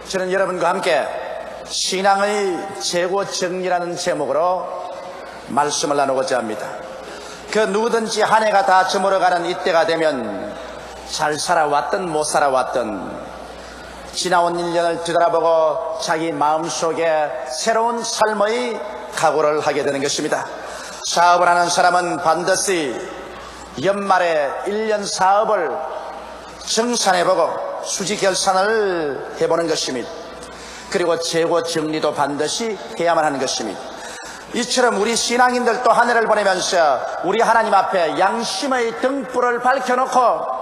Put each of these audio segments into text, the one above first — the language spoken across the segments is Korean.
저는 여러분과 함께 신앙의 최고 정리라는 제목으로 말씀을 나누고자 합니다. 그 누구든지 한 해가 다 저물어가는 이때가 되면 잘 살아왔든 못 살아왔든 지나온 1년을 뒤돌아보고 자기 마음속에 새로운 삶의 각오를 하게 되는 것입니다. 사업을 하는 사람은 반드시 연말에 1년 사업을 정산해보고 수지 결산을 해보는 것입니다. 그리고 재고 정리도 반드시 해야만 하는 것입니다. 이처럼 우리 신앙인들도 한 해를 보내면서 우리 하나님 앞에 양심의 등불을 밝혀놓고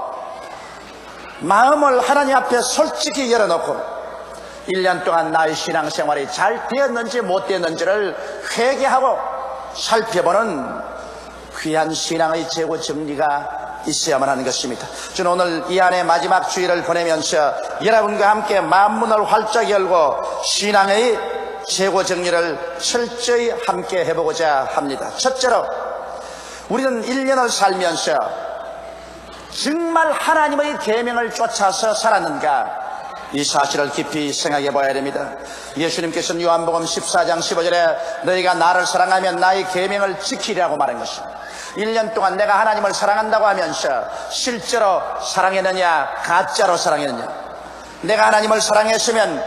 마음을 하나님 앞에 솔직히 열어놓고 1년 동안 나의 신앙생활이 잘 되었는지 못 되었는지를 회개하고 살펴보는 귀한 신앙의 재고 정리가 있어야만 하는 것입니다. 저는 오늘 이 안에 마지막 주일을 보내면서 여러분과 함께 만문을 활짝 열고 신앙의 재고 정리를 철저히 함께 해보고자 합니다. 첫째로 우리는 1년을 살면서 정말 하나님의 계명을 쫓아서 살았는가, 이 사실을 깊이 생각해 봐야 됩니다. 예수님께서는 요한복음 14장 15절에 너희가 나를 사랑하면 나의 계명을 지키리라고 말한 것입니다. 1년 동안 내가 하나님을 사랑한다고 하면서 실제로 사랑했느냐, 가짜로 사랑했느냐. 내가 하나님을 사랑했으면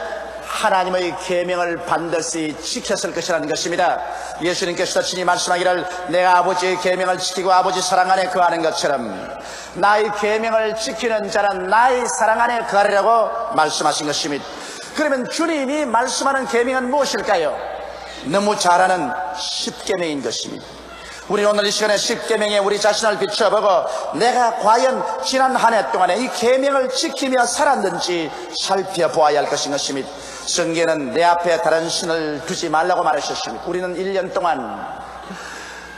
하나님의 계명을 반드시 지켰을 것이라는 것입니다. 예수님께서 친히 말씀하기를 내가 아버지의 계명을 지키고 아버지 사랑 안에 거하는 것처럼 나의 계명을 지키는 자는 나의 사랑 안에 거하리라고 말씀하신 것입니다. 그러면 주님이 말씀하는 계명은 무엇일까요? 너무 잘 아는 10계명인 것입니다. 우리 오늘 이 시간에 10계명에 우리 자신을 비춰보고 내가 과연 지난 한 해 동안에 이 계명을 지키며 살았는지 살펴보아야 할 것인 것입니다. 성경에는 내 앞에 다른 신을 두지 말라고 말하셨습니다. 우리는 1년 동안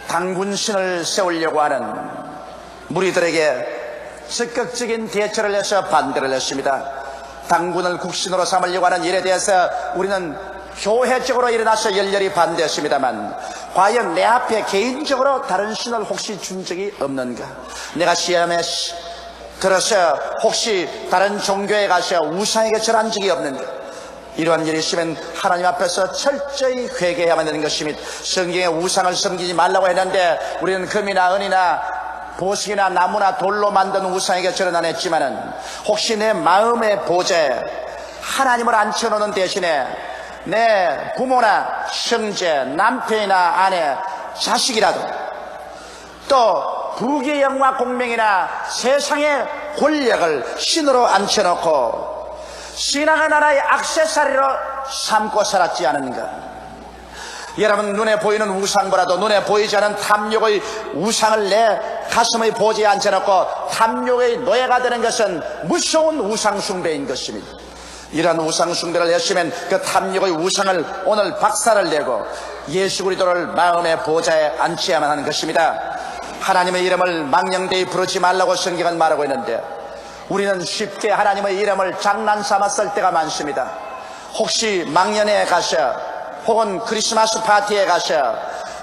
단군신을 세우려고 하는 무리들에게 적극적인 대처를 해서 반대를 했습니다. 단군을 국신으로 삼으려고 하는 일에 대해서 우리는 교회적으로 일어나서 열렬히 반대했습니다만 과연 내 앞에 개인적으로 다른 신을 혹시 준 적이 없는가? 내가 시험에 들어서 혹시 다른 종교에 가서 우상에게 절한 적이 없는가? 이러한 일이 있으면 하나님 앞에서 철저히 회개해야만 되는 것입니다. 성경에 우상을 섬기지 말라고 했는데 우리는 금이나 은이나 보석이나 나무나 돌로 만든 우상에게 절은 안 했지만은 혹시 내 마음의 보좌에 하나님을 앉혀놓는 대신에 내 부모나 형제, 남편이나 아내, 자식이라도 또 부귀의 영화 공명이나 세상의 권력을 신으로 앉혀놓고 신앙의 나라의 액세서리로 삼고 살았지 않은가? 여러분, 눈에 보이는 우상보다도 눈에 보이지 않은 탐욕의 우상을 내 가슴의 보좌에 앉혀놓고 탐욕의 노예가 되는 것은 무서운 우상 숭배인 것입니다. 이러한 우상 숭배를 했으면 그 탐욕의 우상을 오늘 박살을 내고 예수 그리스도를 마음의 보좌에 앉혀야만 하는 것입니다. 하나님의 이름을 망령되이 부르지 말라고 성경은 말하고 있는데 우리는 쉽게 하나님의 이름을 장난삼아 쓸 때가 많습니다. 혹시 망년에 가셔 혹은 크리스마스 파티에 가셔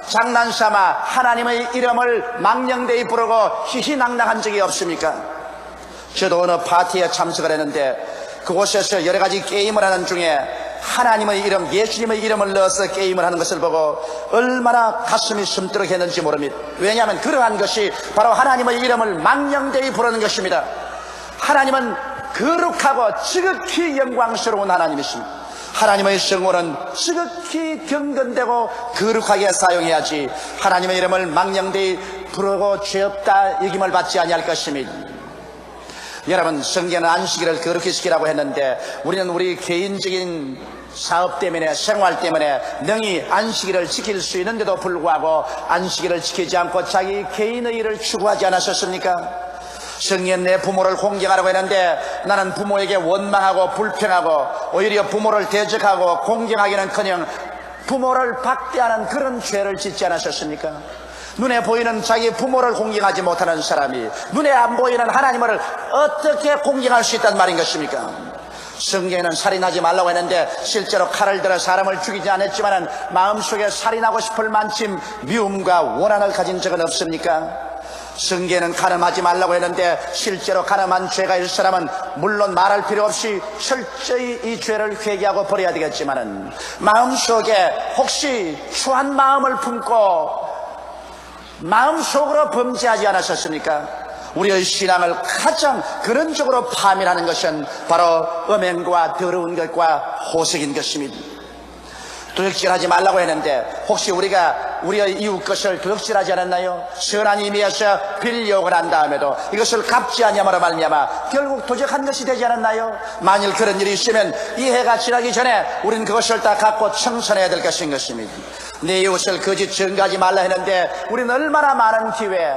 장난삼아 하나님의 이름을 망령되이 부르고 희희낙낙한 적이 없습니까? 저도 어느 파티에 참석을 했는데 그곳에서 여러 가지 게임을 하는 중에 하나님의 이름, 예수님의 이름을 넣어서 게임을 하는 것을 보고 얼마나 가슴이 숨뜨럭했는지 모릅니다. 왜냐하면 그러한 것이 바로 하나님의 이름을 망령되이 부르는 것입니다. 하나님은 거룩하고 지극히 영광스러운 하나님이십니다. 하나님의 성호는 지극히 경건되고 거룩하게 사용해야지 하나님의 이름을 망령되이 부르고 죄 없다 여김을 받지 아니할 것입니다. 여러분, 성경은 안식일을 거룩히 지키라고 했는데 우리는 우리 개인적인 사업 때문에 생활 때문에 능히 안식일을 지킬 수 있는데도 불구하고 안식일을 지키지 않고 자기 개인의 일을 추구하지 않았었습니까? 성경은 내 부모를 공경하라고 했는데 나는 부모에게 원망하고 불평하고 오히려 부모를 대적하고 공경하기는커녕 부모를 박대하는 그런 죄를 짓지 않으셨습니까? 눈에 보이는 자기 부모를 공경하지 못하는 사람이 눈에 안 보이는 하나님을 어떻게 공경할 수 있단 말인 것입니까? 성경에는 살인하지 말라고 했는데 실제로 칼을 들어 사람을 죽이지 않았지만 마음속에 살인하고 싶을 만큼 미움과 원한을 가진 적은 없습니까? 성경에는 간음하지 말라고 했는데 실제로 간음한 죄가 있을 사람은 물론 말할 필요 없이 철저히 이 죄를 회개하고 버려야 되겠지만은 마음속에 혹시 추한 마음을 품고 마음속으로 범죄하지 않으셨습니까? 우리의 신앙을 가장 근원적으로 파멸하는 것은 바로 음행과 더러운 것과 호색인 것입니다. 도둑질하지 말라고 했는데 혹시 우리가 우리의 이웃 것을 도둑질하지 않았나요? 선한 의미에서 빌려오고 난 다음에도 이것을 갚지 아니함으로 말미암아 결국 도적한 것이 되지 않았나요? 만일 그런 일이 있으면 이 해가 지나기 전에 우리는 그것을 다 갖고 청산해야 될 것인 것입니다. 내 이웃을 거짓 증거하지 말라 했는데 우리는 얼마나 많은 기회에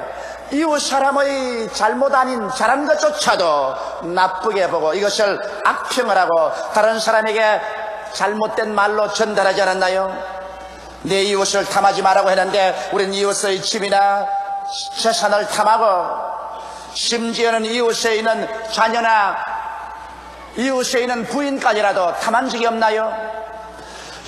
이웃 사람의 잘못 아닌 잘한 것조차도 나쁘게 보고 이것을 악평을 하고 다른 사람에게 잘못된 말로 전달하지 않았나요? 내 이웃을 탐하지 말라고 했는데 우리는 이웃의 집이나 재산을 탐하고 심지어는 이웃에 있는 자녀나 이웃에 있는 부인까지라도 탐한 적이 없나요?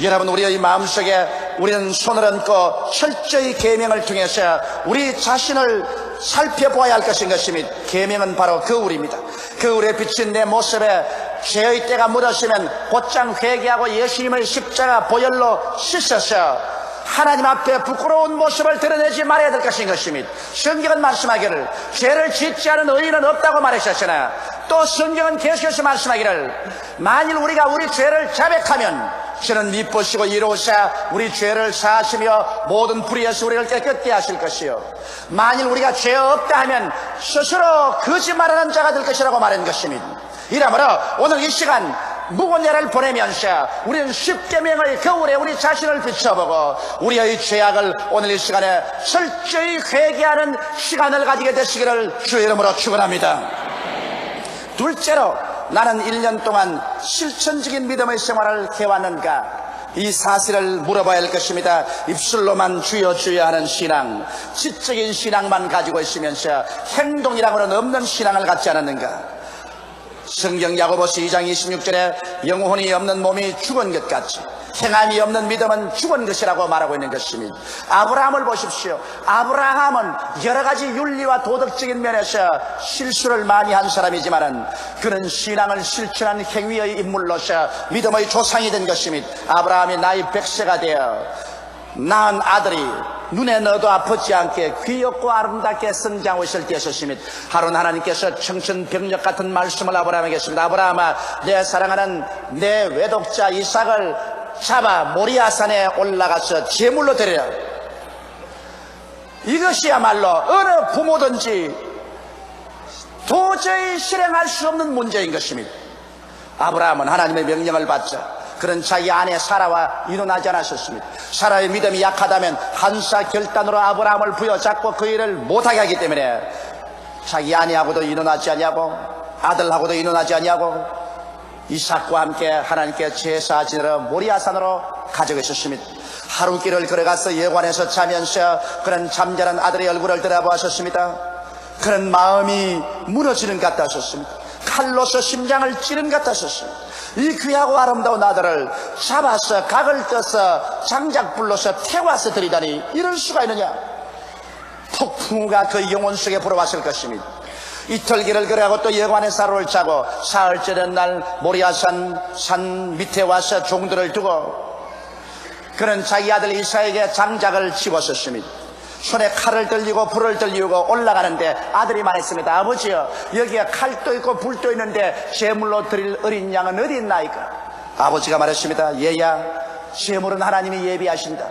여러분, 우리의 마음속에 우리는 손을 얹고 철저히 계명을 통해서 우리 자신을 살펴보아야 할 것인 것입니다. 계명은 바로 거울입니다. 거울에 비친 내 모습에 죄의 때가 묻었으면 곧장 회개하고 예수님의 십자가 보혈로 씻어서 하나님 앞에 부끄러운 모습을 드러내지 말아야 될 것인 것입니다. 성경은 말씀하기를 죄를 짓지 않은 의인은 없다고 말하셨으나 또 성경은 계속해서 말씀하기를 만일 우리가 우리 죄를 자백하면 저는 미쁘시고 이로우사 우리 죄를 사하시며 모든 불의에서 우리를 깨끗게 하실 것이요 만일 우리가 죄 없다 하면 스스로 거짓말하는 자가 될 것이라고 말한 것입니다. 이러므로 오늘 이 시간 무고죄를 보내면서 우리는 십계명의 거울에 우리 자신을 비춰보고 우리의 죄악을 오늘 이 시간에 철저히 회개하는 시간을 가지게 되시기를 주의 이름으로 축원합니다. 둘째로 나는 1년 동안 실천적인 믿음의 생활을 해왔는가? 이 사실을 물어봐야 할 것입니다. 입술로만 주여 주여 하는 신앙, 지적인 신앙만 가지고 있으면서 행동이라고는 없는 신앙을 갖지 않았는가? 성경 야고보서 2장 26절에 영혼이 없는 몸이 죽은 것 같이 행함이 없는 믿음은 죽은 것이라고 말하고 있는 것입니다. 아브라함을 보십시오. 아브라함은 여러 가지 윤리와 도덕적인 면에서 실수를 많이 한 사람이지만은 그는 신앙을 실천한 행위의 인물로서 믿음의 조상이 된 것입니다. 아브라함이 나이 100세가 되어 낳은 아들이 눈에 넣어도 아프지 않게 귀엽고 아름답게 성장하고 있을 때였습니다. 하루는 하나님께서 청천벽력 같은 말씀을 아브라함에게 했습니다. 아브라함아, 내 사랑하는 내 외독자 이삭을 잡아 모리아산에 올라가서 제물로 드려라. 이것이야말로 어느 부모든지 도저히 실행할 수 없는 문제인 것입니다. 아브라함은 하나님의 명령을 받자 그런 자기 아내 사라와 이혼하지 않았었습니다. 사라의 믿음이 약하다면 한사 결단으로 아브라함을 부여잡고 그 일을 못하게 하기 때문에 자기 아내하고도 이혼하지 않냐고 아들하고도 이혼하지 않냐고 이삭과 함께 하나님께 제사 지내러 모리아산으로 가져가셨습니다. 하루 길을 걸어가서 여관에서 자면서 그런 잠자는 아들의 얼굴을 들어보았었습니다. 그런 마음이 무너지는 것 같았었습니다. 칼로서 심장을 찌른 것 같았었습니다. 이 귀하고 아름다운 아들을 잡아서 각을 떠서 장작불로서 태워서 들이다니 이럴 수가 있느냐. 폭풍우가 그 영혼 속에 불어왔을 것입니다. 이틀길을 걸어가고 또 여관에서 하루를 자고 사흘째 된 날 모리아산 산 밑에 와서 종들을 두고 그는 자기 아들 이삭에게 장작을 집었었습니다. 손에 칼을 들리고 불을 들리고 올라가는데 아들이 말했습니다. 아버지요, 여기에 칼도 있고 불도 있는데 제물로 드릴 어린 양은 어디 있나이까? 아버지가 말했습니다. 얘야, 제물은 하나님이 예비하신다.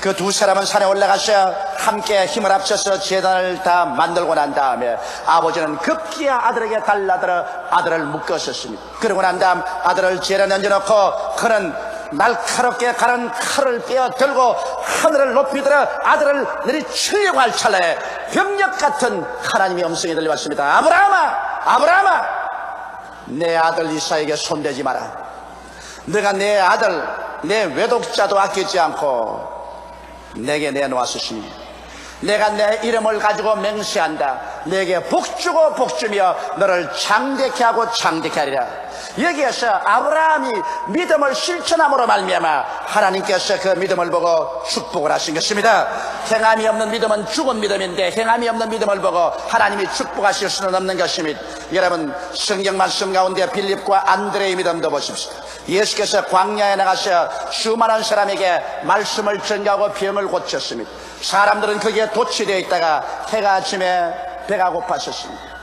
그 두 사람은 산에 올라가서 함께 힘을 합쳐서 제단을 다 만들고 난 다음에 아버지는 급기야 아들에게 달라들어 아들을 묶었었습니다. 그러고 난 다음 아들을 제단에 얹어놓고 그는 날카롭게 가는 칼을 빼어 들고 하늘을 높이 들어 아들을 내리치려고 할 찰나에 병력 같은 하나님의 음성이 들려왔습니다. 아브라함아, 아브라함아, 내 아들 이삭에게 손대지 마라. 내가 내 아들, 내 외독자도 아끼지 않고 내게 내놓았으니 내가 내 이름을 가지고 맹세한다. 내게 복주고 복주며 너를 장대케 하고 장대케 하리라. 여기에서 아브라함이 믿음을 실천함으로 말미암아 하나님께서 그 믿음을 보고 축복을 하신 것입니다. 행함이 없는 믿음은 죽은 믿음인데 행함이 없는 믿음을 보고 하나님이 축복하실 수는 없는 것입니다. 여러분, 성경 말씀 가운데 빌립과 안드레의 믿음도 보십시오. 예수께서 광야에 나가서 수많은 사람에게 말씀을 전가하고 병을 고쳤습니다. 사람들은 거기에 도취되어 있다가 해가 아침에 배가 고팠었습니다.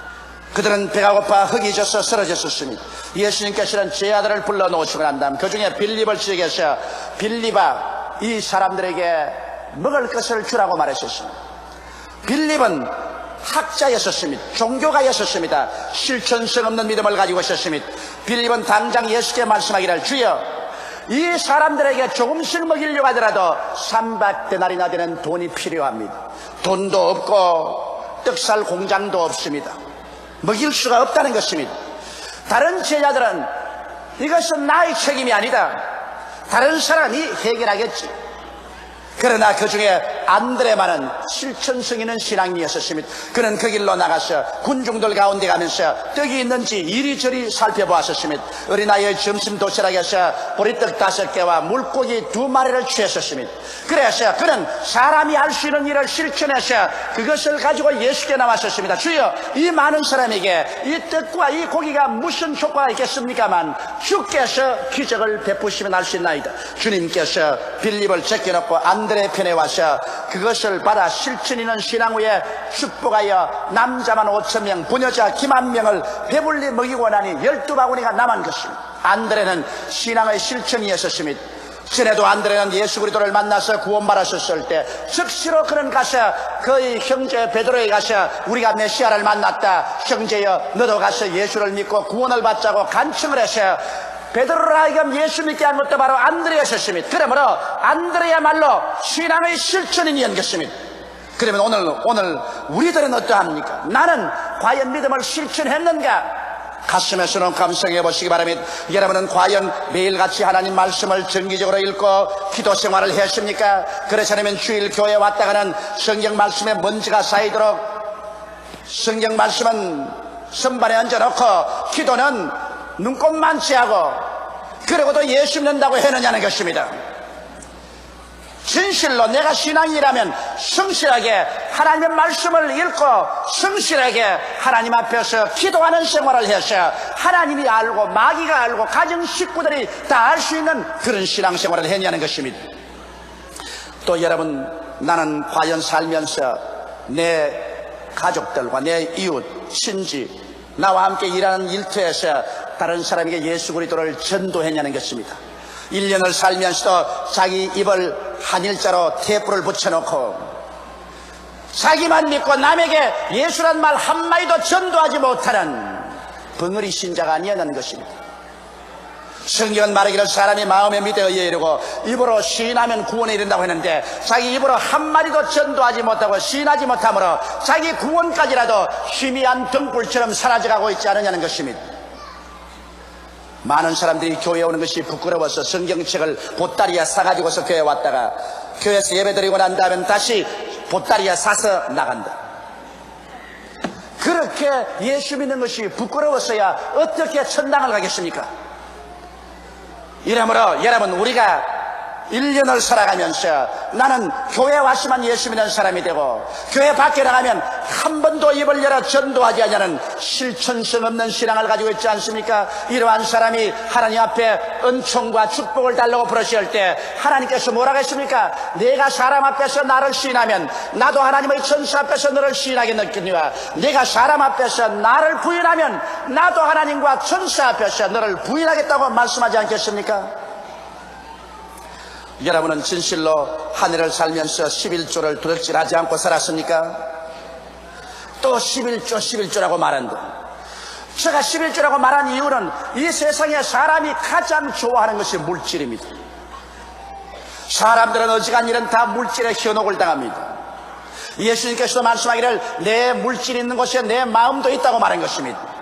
그들은 배가 고파 흙이 져서 쓰러졌었습니다. 예수님께서는 제 아들을 불러놓으시고 난 다음 그 중에 빌립을 지적해서 빌립아, 이 사람들에게 먹을 것을 주라고 말하셨습니다. 빌립은 학자였었습니다. 종교가였었습니다. 실천성 없는 믿음을 가지고 있었습니다. 빌립은 당장 예수께 말씀하기를, 주여, 이 사람들에게 조금씩 먹이려고 하더라도 300데나리나 되는 돈이 필요합니다. 돈도 없고 떡살 공장도 없습니다. 먹일 수가 없다는 것입니다. 다른 제자들은 이것은 나의 책임이 아니다, 다른 사람이 해결하겠지. 그러나 그 중에 안드레만은 실천성 있는 신앙이었습니다. 그는 그 길로 나가서 군중들 가운데 가면서 떡이 있는지 이리저리 살펴보았습니다. 어린아이의 점심 도시락에서 보리떡 5개와 물고기 2마리를 취했었습니다. 그래서 그는 사람이 할 수 있는 일을 실천해서 그것을 가지고 예수께 나왔었습니다. 주여, 이 많은 사람에게 이 떡과 이 고기가 무슨 효과가 있겠습니까만 주께서 기적을 베푸시면 할 수 있나이다. 주님께서 빌립을 제껴놓고 안드레 편에 와서 그것을 받아 실천 있는 신앙 후에 축복하여 남자만 5,000명, 부녀자 기만 명을 배불리 먹이고 나니 12바구니가 남은 것입니다. 안드레는 신앙의 실천이었습니다. 전에도 안드레는 예수 그리스도를 만나서 구원받았었을 때 즉시로 그는 가서 그의 형제 베드로에 가서 우리가 메시아를 만났다, 형제여 너도 가서 예수를 믿고 구원을 받자고 간청을 해서 베드로를 하여금 예수 믿게 한 것도 바로 안드레였습니다. 그러므로 안드레야말로 신앙의 실천인이었던 것입니다. 그러면 오늘 우리들은 어떠합니까? 나는 과연 믿음을 실천했는가? 가슴에서는 감성해 보시기 바랍니다. 여러분은 과연 매일같이 하나님 말씀을 정기적으로 읽고 기도 생활을 했습니까? 그렇지 않으면 주일 교회에 왔다가는 성경 말씀에 먼지가 쌓이도록 성경 말씀은 선반에 얹어놓고 기도는 눈곱만 채하고 그러고도 예수 믿는다고 해느냐는 것입니다. 진실로 내가 신앙이라면 성실하게 하나님의 말씀을 읽고 성실하게 하나님 앞에서 기도하는 생활을 해서 하나님이 알고 마귀가 알고 가정 식구들이 다 알 수 있는 그런 신앙생활을 했냐는 것입니다. 또 여러분, 나는 과연 살면서 내 가족들과 내 이웃, 친지, 나와 함께 일하는 일터에서 다른 사람에게 예수 그리스도를 전도했냐는 것입니다. 1년을 살면서도 자기 입을 한일자로 테이프를 붙여놓고 자기만 믿고 남에게 예수란 말 한마디도 전도하지 못하는 벙어리 신자가 아니었다는 것입니다. 성경은 말하기를 사람이 마음에 믿어 이르고 입으로 시인하면 구원에 이른다고 했는데 자기 입으로 한마디도 전도하지 못하고 시인하지 못하므로 자기 구원까지라도 희미한 등불처럼 사라져가고 있지 않느냐는 것입니다. 많은 사람들이 교회에 오는 것이 부끄러워서 성경책을 보따리에 사가지고서 교회에 왔다가 교회에서 예배드리고 난 다음엔 다시 보따리에 사서 나간다. 그렇게 예수 믿는 것이 부끄러워서야 어떻게 천당을 가겠습니까? 이러므로 여러분, 우리가 1년을 살아가면서 나는 교회 왔으면 예수 믿는 사람이 되고 교회 밖에 나가면 한 번도 입을 열어 전도하지 않냐는 실천성 없는 신앙을 가지고 있지 않습니까? 이러한 사람이 하나님 앞에 은총과 축복을 달라고 부르실 때 하나님께서 뭐라고 했습니까? 내가 사람 앞에서 나를 시인하면 나도 하나님의 천사 앞에서 너를 시인하겠느니와 내가 사람 앞에서 나를 부인하면 나도 하나님과 천사 앞에서 너를 부인하겠다고 말씀하지 않겠습니까? 여러분은 진실로 한 해를 살면서 11조를 도둑질하지 않고 살았습니까? 또 11조라고 말한다. 제가 11조라고 말한 이유는 이 세상에 사람이 가장 좋아하는 것이 물질입니다. 사람들은 어지간일은 다 물질에 현혹을 당합니다. 예수님께서도 말씀하기를 내 물질이 있는 곳에 내 마음도 있다고 말한 것입니다.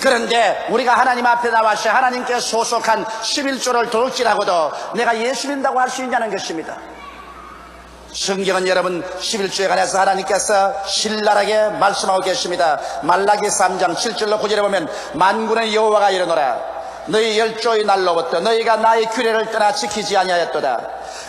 그런데 우리가 하나님 앞에 나와서 하나님께 소속한 11조를 도둑질하고도 내가 예수 믿는다고 할 수 있냐는 것입니다. 성경은 여러분 11조에 관해서 하나님께서 신랄하게 말씀하고 계십니다. 말라기 3장 7절로 9절에 보면 만군의 여호와가 이르노라 너희 열조의 날로부터 너희가 나의 규례를 떠나 지키지 아니하였도다.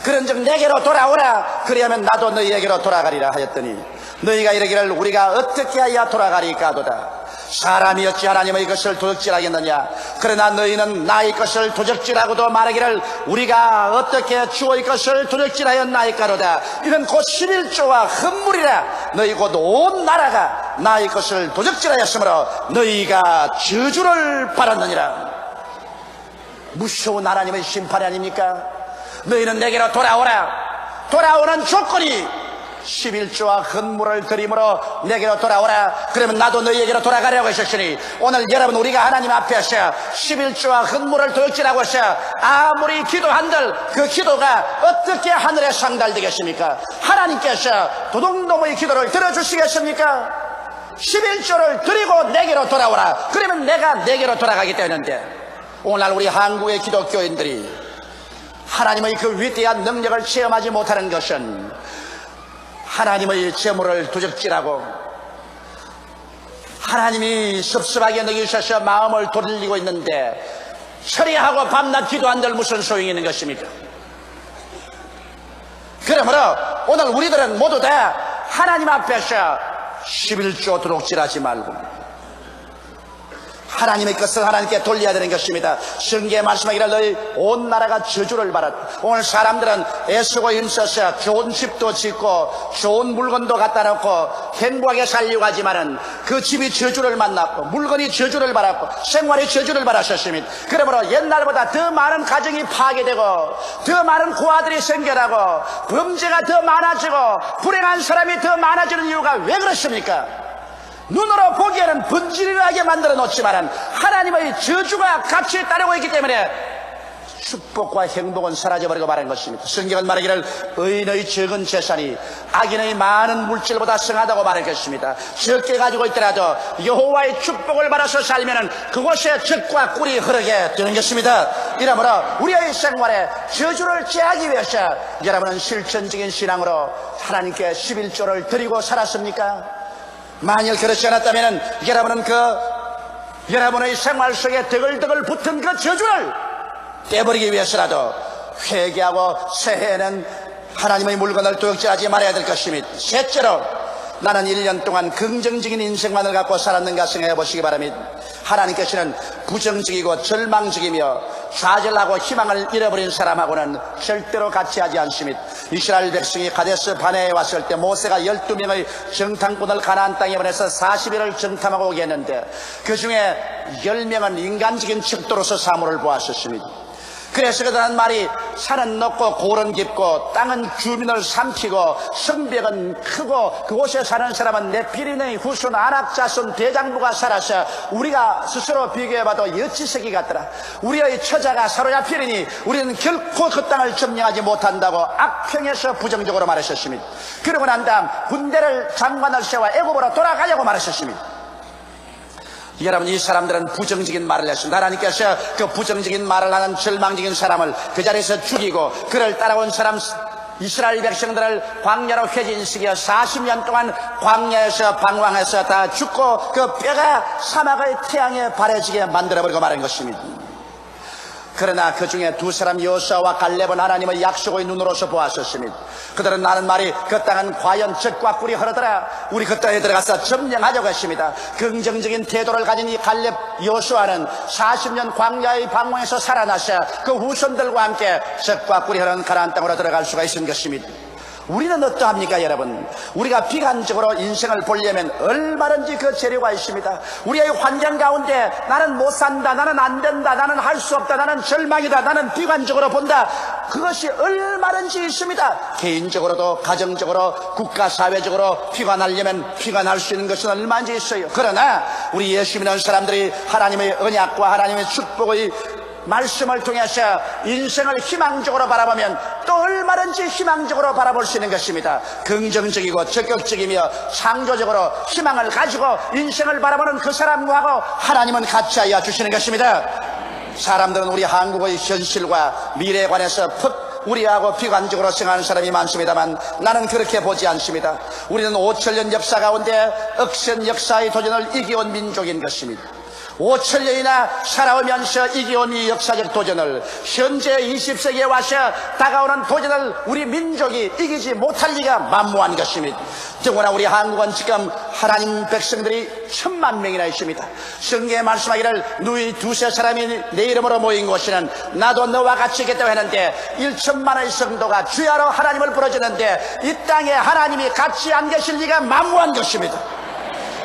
그런즉 내게로 돌아오라. 그리하면 나도 너희에게로 돌아가리라 하였더니 너희가 이르기를 우리가 어떻게 하여 돌아가리까 하도다. 사람이 어찌 하나님의 것을 도적질하겠느냐. 그러나 너희는 나의 것을 도적질하고도 말하기를 우리가 어떻게 주의 것을 도적질하였나이까로다. 이는 곧 11조와 헌물이라. 너희 곧 온 나라가 나의 것을 도적질하였으므로 너희가 저주를 받았느니라. 무서운 하나님의 심판이 아닙니까? 너희는 내게로 돌아오라. 돌아오는 조건이 11조와 헌물을 드림으로 내게로 돌아오라. 그러면 나도 너희에게로 돌아가려고 하셨으니 오늘 여러분 우리가 하나님 앞에서 11조와 헌물을 도둑질하고 있어 아무리 기도한들 그 기도가 어떻게 하늘에 상달되겠습니까? 하나님께서 도둑놈의 기도를 들어주시겠습니까? 11조를 드리고 내게로 돌아오라. 그러면 내가 내게로 돌아가기 때문인데 오늘날 우리 한국의 기독교인들이 하나님의 그 위대한 능력을 체험하지 못하는 것은 하나님의 재물을 도적질하고 하나님이 섭섭하게 여기셔서 마음을 돌리고 있는데 처리하고 밤낮 기도한들 무슨 소용이 있는 것입니까? 그러므로 오늘 우리들은 모두 다 하나님 앞에서 11조 도둑질하지 말고 하나님의 것을 하나님께 돌려야 되는 것입니다. 성경에 말씀하기를 너희 온 나라가 저주를 받았다. 오늘 사람들은 애쓰고 힘써서 좋은 집도 짓고 좋은 물건도 갖다 놓고 행복하게 살려고 하지만은 그 집이 저주를 만났고 물건이 저주를 받았고 생활이 저주를 받았었습니다. 그러므로 옛날보다 더 많은 가정이 파괴되고 더 많은 고아들이 생겨나고 범죄가 더 많아지고 불행한 사람이 더 많아지는 이유가 왜 그렇습니까? 눈으로 보기에는 번지르르하게 만들어 놓지만 하나님의 저주가 같이 따르고 있기 때문에 축복과 행복은 사라져버리고 말한 것입니다. 성경은 말하기를 의인의 적은 재산이 악인의 많은 물질보다 성하다고 말할 것입니다. 적게 가지고 있더라도 여호와의 축복을 받아서 살면 그곳에 적과 꿀이 흐르게 되는 것입니다. 이러므로 우리의 생활에 저주를 제하기 위해서 여러분은 실천적인 신앙으로 하나님께 11조를 드리고 살았습니까? 만일 그렇지 않았다면 여러분은 여러분의 생활 속에 드글드글 붙은 그 저주를 떼버리기 위해서라도 회개하고 새해에는 하나님의 물건을 도둑질하지 말아야 될 것입니다. 셋째로 나는 1년 동안 긍정적인 인생만을 갖고 살았는가 생각해 보시기 바랍니다. 하나님께서는 부정적이고 절망적이며 좌절하고 희망을 잃어버린 사람하고는 절대로 같이 하지 않습니다. 이스라엘 백성이 가데스 바네에 왔을 때 모세가 12명의 정탐꾼을 가나안 땅에 보내서 40일을 정탐하고 오게 했는데 그 중에 10명은 인간적인 척도로서 사물을 보았었습니다. 그래서 그들은 말이 산은 높고 골은 깊고 땅은 주민을 삼키고 성벽은 크고 그곳에 사는 사람은 네피리네 후손 아낙 자손 대장부가 살아서 우리가 스스로 비교해봐도 여치새끼 같더라. 우리의 처자가 사로잡히리니 우리는 결코 그 땅을 점령하지 못한다고 악평에서 부정적으로 말하셨습니다. 그러고 난 다음 군대를 장관을 세워 애굽으로 돌아가려고 말하셨습니다. 여러분 이 사람들은 부정적인 말을 했습니다. 하나님께서 그 부정적인 말을 하는 절망적인 사람을 그 자리에서 죽이고 그를 따라온 사람 이스라엘 백성들을 광야로 회진시켜 40년 동안 광야에서 방황해서 다 죽고 그 뼈가 사막의 태양에 바래지게 만들어버리고 말한 것입니다. 그러나 그 중에 두 사람 여호수아와 갈렙은 하나님의 약속의 눈으로서 보았었습니다. 그들은 하는 말이 그 땅은 과연 젖과 꿀이 흐르더라. 우리 그 땅에 들어가서 점령하려고 했습니다. 긍정적인 태도를 가진 이 갈렙 여호수아는 40년 광야의 방황에서 살아나서 그 후손들과 함께 젖과 꿀이 흐르는 가나안 땅으로 들어갈 수가 있는 것입니다. 우리는 어떠합니까 여러분? 우리가 비관적으로 인생을 보려면 얼마든지 그 재료가 있습니다. 우리의 환경 가운데 나는 못 산다, 나는 안 된다, 나는 할 수 없다, 나는 절망이다, 나는 비관적으로 본다. 그것이 얼마든지 있습니다. 개인적으로도 가정적으로 국가 사회적으로 비관하려면 비관할 수 있는 것은 얼마든지 있어요. 그러나 우리 예수 믿는 사람들이 하나님의 언약과 하나님의 축복의 말씀을 통해서 인생을 희망적으로 바라보면 또 얼마든지 희망적으로 바라볼 수 있는 것입니다. 긍정적이고 적극적이며 창조적으로 희망을 가지고 인생을 바라보는 그 사람하고 하나님은 같이 하여 주시는 것입니다. 사람들은 우리 한국의 현실과 미래에 관해서 우리하고 비관적으로 생각하는 사람이 많습니다만 나는 그렇게 보지 않습니다. 우리는 5천년 역사 가운데 억센 역사의 도전을 이겨온 민족인 것입니다. 5천년이나 살아오면서 이겨온 이 역사적 도전을 현재 20세기에 와서 다가오는 도전을 우리 민족이 이기지 못할 리가 만무한 것입니다. 더구나 우리 한국은 지금 하나님 백성들이 1000만 명이나 있습니다. 성경에 말씀하기를 너희 두세 사람이 내 이름으로 모인 곳에는 나도 너와 같이 있겠다고 했는데 1천만의 성도가 주야로 하나님을 부르짖는데 이 땅에 하나님이 같이 안 계실 리가 만무한 것입니다.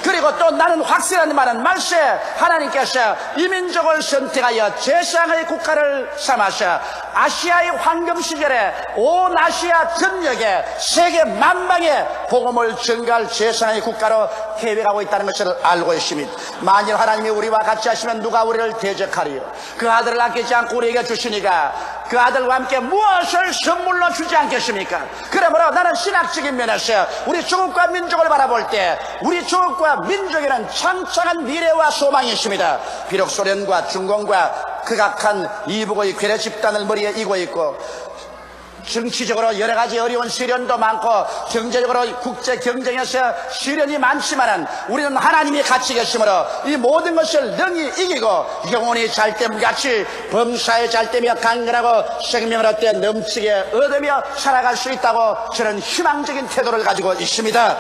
그리고 또 나는 확실한 말은 말세 하나님께서 이 민족을 선택하여 제사장의 국가를 삼아서 아시아의 황금 시절에 온 아시아 전역에 세계 만방에 복음을 전가할 제사장의 국가로 계획하고 있다는 것을 알고 있습니다. 만일 하나님이 우리와 같이 하시면 누가 우리를 대적하리요? 그 아들을 아끼지 않고 우리에게 주시니까 그 아들과 함께 무엇을 선물로 주지 않겠습니까? 그러므로 나는 신학적인 면에서 우리 조국과 민족을 바라볼 때 우리 조국과 민족에는 창창한 미래와 소망이 있습니다. 비록 소련과 중공과 극악한 이북의 괴뢰 집단을 머리에 이고 있고 정치적으로 여러 가지 어려운 시련도 많고 경제적으로 국제 경쟁에서 시련이 많지만은 우리는 하나님이 같이 계심으로 이 모든 것을 능히 이기고 영혼이 잘됨같이 범사에 잘되며 강건하고 생명을 얻되 넘치게 얻으며 살아갈 수 있다고 저는 희망적인 태도를 가지고 있습니다.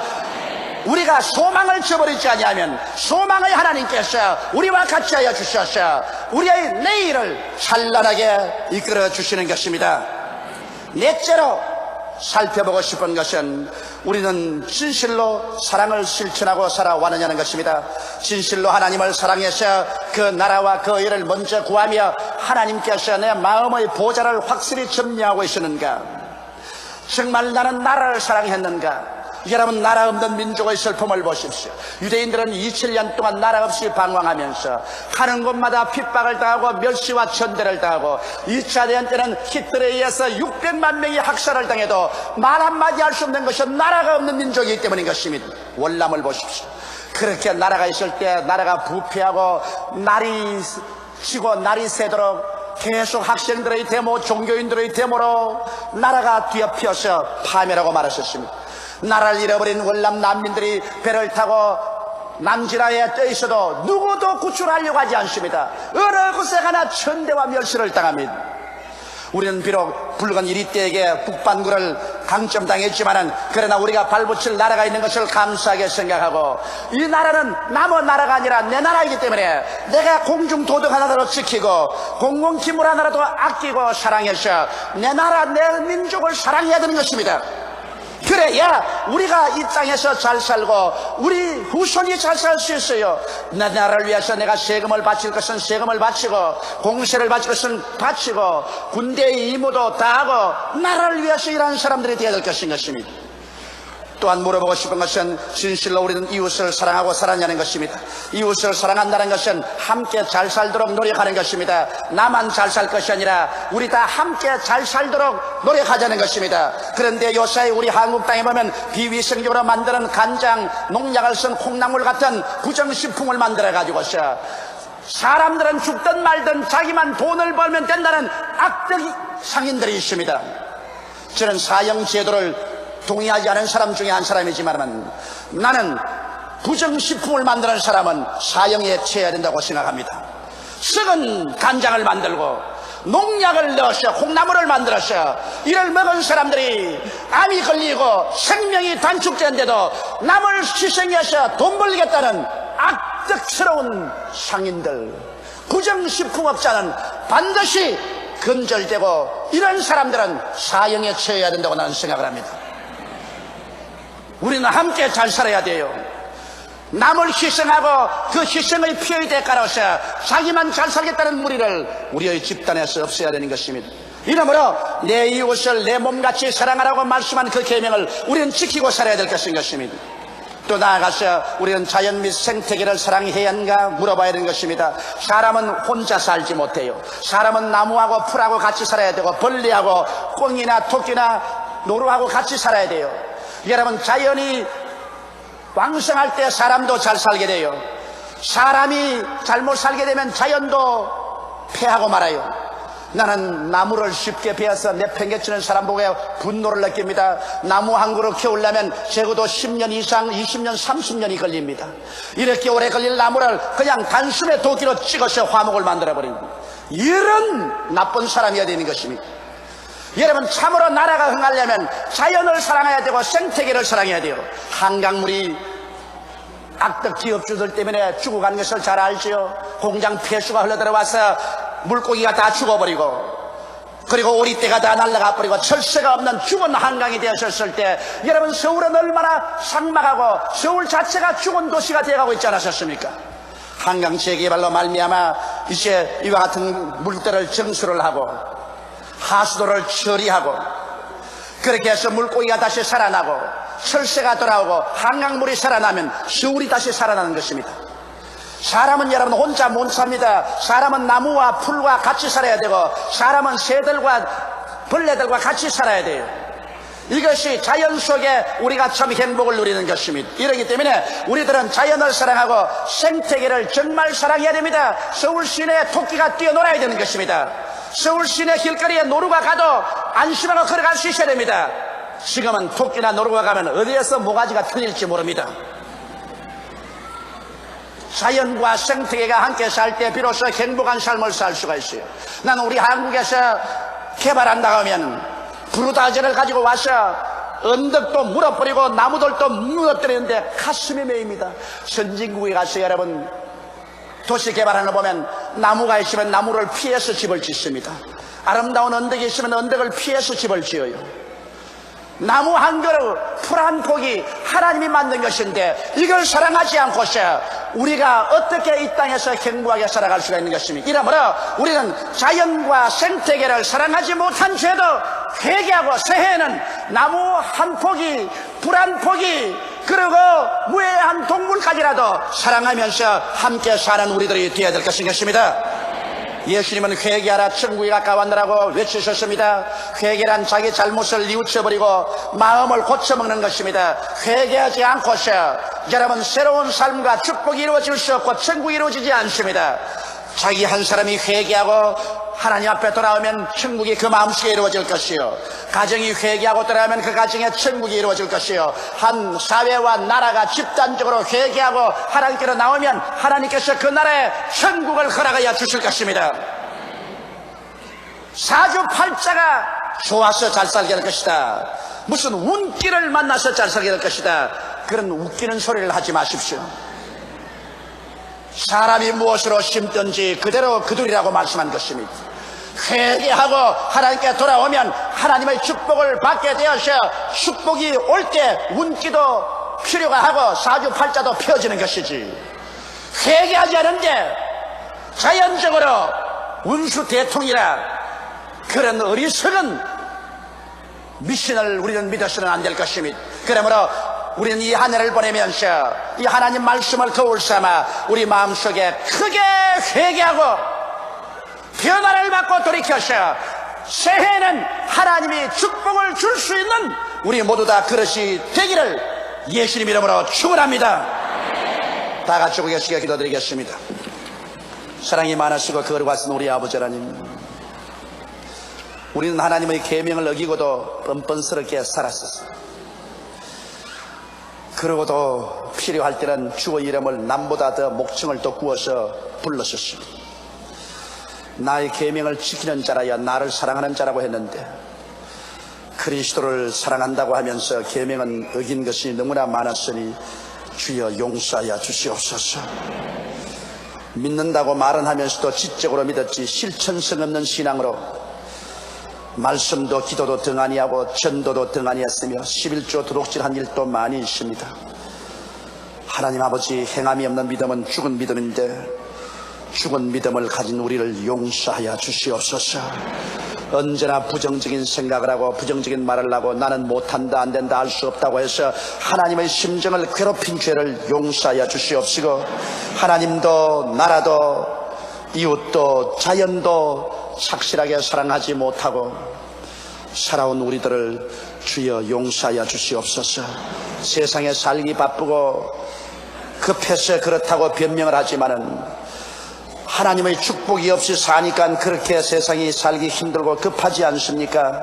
우리가 소망을 저버리지 아니하면 소망의 하나님께서 우리와 같이 하여 주셔서 우리의 내일을 찬란하게 이끌어 주시는 것입니다. 넷째로 살펴보고 싶은 것은 우리는 진실로 사랑을 실천하고 살아왔느냐는 것입니다. 진실로 하나님을 사랑해서 그 나라와 그 의를 먼저 구하며 하나님께서 내 마음의 보좌를 확실히 점령하고 있었는가? 정말 나는 나라를 사랑했는가? 여러분, 나라 없는 민족의 슬픔을 보십시오. 유대인들은 2000년 동안 나라 없이 방황하면서 가는 곳마다 핍박을 당하고 멸시와 천대를 당하고 2차 대전 때는 히틀러에 의해서 600만 명이 학살을 당해도 말 한마디 할 수 없는 것은 나라가 없는 민족이기 때문인 것입니다. 월남을 보십시오. 그렇게 나라가 있을 때 나라가 부패하고 날이 지고 날이 새도록 계속 학생들의 데모, 종교인들의 데모로 나라가 뒤엎여서 파멸하고 말았었습니다. 나라를 잃어버린 월남 난민들이 배를 타고 남지라에 떠 있어도 누구도 구출하려고 하지 않습니다. 어느 곳에 가나 천대와 멸시를 당합니다. 우리는 비록 붉은 이리떼에게 북반구를 강점당했지만은 그러나 우리가 발붙일 나라가 있는 것을 감사하게 생각하고 이 나라는 남의 나라가 아니라 내 나라이기 때문에 내가 공중도덕 하나라도 지키고 공공기물 하나라도 아끼고 사랑해서 내 나라 내 민족을 사랑해야 되는 것입니다. 그래야 우리가 이 땅에서 잘 살고 우리 후손이 잘 살 수 있어요. 내 나라를 위해서 내가 세금을 바칠 것은 세금을 바치고 공세를 바칠 것은 바치고 군대의 임무도 다하고 나라를 위해서 일하는 사람들이 되어야 될 것인 것입니다. 또한 물어보고 싶은 것은 진실로 우리는 이웃을 사랑하고 살았냐는 것입니다. 이웃을 사랑한다는 것은 함께 잘 살도록 노력하는 것입니다. 나만 잘 살 것이 아니라 우리 다 함께 잘 살도록 노력하자는 것입니다. 그런데 요새 우리 한국 땅에 보면 비위생적으로 만드는 간장, 농약을 쓴 콩나물 같은 부정식품을 만들어가지고서 사람들은 죽든 말든 자기만 돈을 벌면 된다는 악덕 상인들이 있습니다. 저는 사형제도를 동의하지 않은 사람 중에 한 사람이지만 나는 부정식품을 만드는 사람은 사형에 처해야 된다고 생각합니다. 썩은 간장을 만들고 농약을 넣어서 콩나물을 만들어서 이를 먹은 사람들이 암이 걸리고 생명이 단축되는데도 남을 희생해서 돈 벌겠다는 악덕스러운 상인들, 부정식품업자는 반드시 근절되고 이런 사람들은 사형에 처해야 된다고 나는 생각을 합니다. 우리는 함께 잘 살아야 돼요. 남을 희생하고 그 희생의 피의 대가로서 자기만 잘 살겠다는 무리를 우리의 집단에서 없애야 되는 것입니다. 이러므로 내 이웃을 내 몸같이 사랑하라고 말씀한 그 계명을 우리는 지키고 살아야 될 것인 것입니다. 또 나아가서 우리는 자연 및 생태계를 사랑해야 하는가 물어봐야 되는 것입니다. 사람은 혼자 살지 못해요. 사람은 나무하고 풀하고 같이 살아야 되고 벌레하고 꿩이나 토끼나 노루하고 같이 살아야 돼요. 여러분, 자연이 왕성할 때 사람도 잘 살게 돼요. 사람이 잘못 살게 되면 자연도 패하고 말아요. 나는 나무를 쉽게 베어서 내팽개치는 사람 보고 분노를 느낍니다. 나무 한 그루 키우려면 적어도 10년 이상, 20년, 30년이 걸립니다. 이렇게 오래 걸릴 나무를 그냥 단숨에 도끼로 찍어서 화목을 만들어버립니다. 이런 나쁜 사람이 어디 있는 것입니까? 여러분, 참으로 나라가 흥하려면 자연을 사랑해야 되고 생태계를 사랑해야 돼요. 한강물이 악덕 기업주들 때문에 죽어가는 것을 잘 알지요. 공장 폐수가 흘러들어와서 물고기가 다 죽어버리고, 그리고 오리떼가 다 날아가 버리고 철새가 없는 죽은 한강이 되었을 때, 여러분, 서울은 얼마나 삭막하고 서울 자체가 죽은 도시가 되어가고 있지 않았습니까? 한강 재개발로 말미암아 이제 이와 같은 물들을 정수를 하고 하수도를 처리하고, 그렇게 해서 물고기가 다시 살아나고 철새가 돌아오고 한강물이 살아나면 서울이 다시 살아나는 것입니다. 사람은 여러분 혼자 못 삽니다. 사람은 나무와 풀과 같이 살아야 되고, 사람은 새들과 벌레들과 같이 살아야 돼요. 이것이 자연 속에 우리가 참 행복을 누리는 것입니다. 이러기 때문에 우리들은 자연을 사랑하고 생태계를 정말 사랑해야 됩니다. 서울 시내에 토끼가 뛰어놀아야 되는 것입니다. 서울 시내 길거리에 노루가 가도 안심하고 걸어갈 수 있어야 됩니다. 지금은 토끼나 노루가 가면 어디에서 모가지가 틀릴지 모릅니다. 자연과 생태계가 함께 살 때 비로소 행복한 삶을 살 수가 있어요. 나는 우리 한국에서 개발한다고 하면 브루다지를 가지고 와서 언덕도 물어버리고 나무들도 무너뜨리는데 가슴이 메입니다. 선진국에 가서 여러분 도시 개발하는 거 보면 나무가 있으면 나무를 피해서 집을 짓습니다. 아름다운 언덕이 있으면 언덕을 피해서 집을 지어요. 나무 한 그루, 풀 한 포기 하나님이 만든 것인데 이걸 사랑하지 않고서 우리가 어떻게 이 땅에서 행복하게 살아갈 수가 있는 것입니까? 이러므로 우리는 자연과 생태계를 사랑하지 못한 죄도 회개하고 새해에는 나무 한 포기, 풀 한 포기, 그리고 무해한 동물까지라도 사랑하면서 함께 사는 우리들이 되어야 될 것입니다. 예수님은 회개하라 천국이 가까웠느라고 외치셨습니다. 회개란 자기 잘못을 뉘우쳐버리고 마음을 고쳐먹는 것입니다. 회개하지 않고서 여러분 새로운 삶과 축복이 이루어질 수 없고 천국이 이루어지지 않습니다. 자기 한 사람이 회개하고 하나님 앞에 돌아오면 천국이 그 마음속에 이루어질 것이요, 가정이 회개하고 돌아오면 그 가정에 천국이 이루어질 것이요, 한 사회와 나라가 집단적으로 회개하고 하나님께로 나오면 하나님께서 그 나라에 천국을 허락하여 주실 것입니다. 사주팔자가 좋아서 잘 살게 될 것이다, 무슨 운기를 만나서 잘 살게 될 것이다, 그런 웃기는 소리를 하지 마십시오. 사람이 무엇으로 심든지 그대로 그들이라고 말씀한 것입니다. 회개하고 하나님께 돌아오면 하나님의 축복을 받게 되어서 축복이 올 때 운기도 필요가 하고 사주팔자도 펴지는 것이지, 회개하지 않은데 자연적으로 운수 대통이라 그런 어리석은 미신을 우리는 믿어서는 안 될 것입니다. 그러므로 우리는 이 한 해를 보내면서 이 하나님 말씀을 거울 삼아 우리 마음속에 크게 회개하고 변화를 받고 돌이켜서 새해에는 하나님이 축복을 줄 수 있는 우리 모두 다 그릇이 되기를 예수님 이름으로 축원합니다. 다 같이 고개시켜 기도드리겠습니다. 사랑이 많으시고 거룩하신 우리 아버지 하나님, 우리는 하나님의 계명을 어기고도 뻔뻔스럽게 살았었습니다. 그러고도 필요할 때는 주의 이름을 남보다 더 목청을 또 구워서 불렀었습니다. 나의 계명을 지키는 자라야 나를 사랑하는 자라고 했는데, 그리스도를 사랑한다고 하면서 계명은 어긴 것이 너무나 많았으니 주여 용서하여 주시옵소서. 믿는다고 말은 하면서도 지적으로 믿었지 실천성 없는 신앙으로 말씀도 기도도 등한히하고 전도도 등한히했으며 11조 도둑질한 일도 많이 있습니다. 하나님 아버지, 행함이 없는 믿음은 죽은 믿음인데 죽은 믿음을 가진 우리를 용서하여 주시옵소서. 언제나 부정적인 생각을 하고 부정적인 말을 하고 나는 못한다, 안 된다, 할 수 없다고 해서 하나님의 심정을 괴롭힌 죄를 용서하여 주시옵시고, 하나님도 나라도 이웃도 자연도 착실하게 사랑하지 못하고 살아온 우리들을 주여 용서하여 주시옵소서. 세상에 살기 바쁘고 급해서 그렇다고 변명을 하지만은 하나님의 축복이 없이 사니까 그렇게 세상이 살기 힘들고 급하지 않습니까?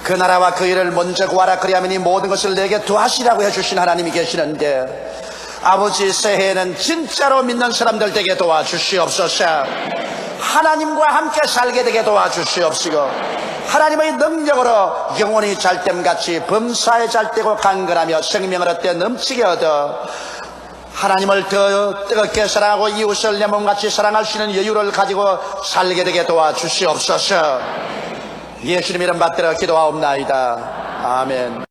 그 나라와 그 일을 먼저 구하라 그리하면 이 모든 것을 내게 더하시라고 해주신 하나님이 계시는데, 아버지 새해에는 진짜로 믿는 사람들 되게 도와주시옵소서. 하나님과 함께 살게 되게 도와주시옵시고, 하나님의 능력으로 영혼이 잘됨같이 범사에 잘되고 강건하며 생명을 얻되 넘치게 얻어 하나님을 더 뜨겁게 사랑하고 이웃을 내 몸같이 사랑할 수 있는 여유를 가지고 살게 되게 도와주시옵소서. 예수님 이름 받들어 기도하옵나이다. 아멘.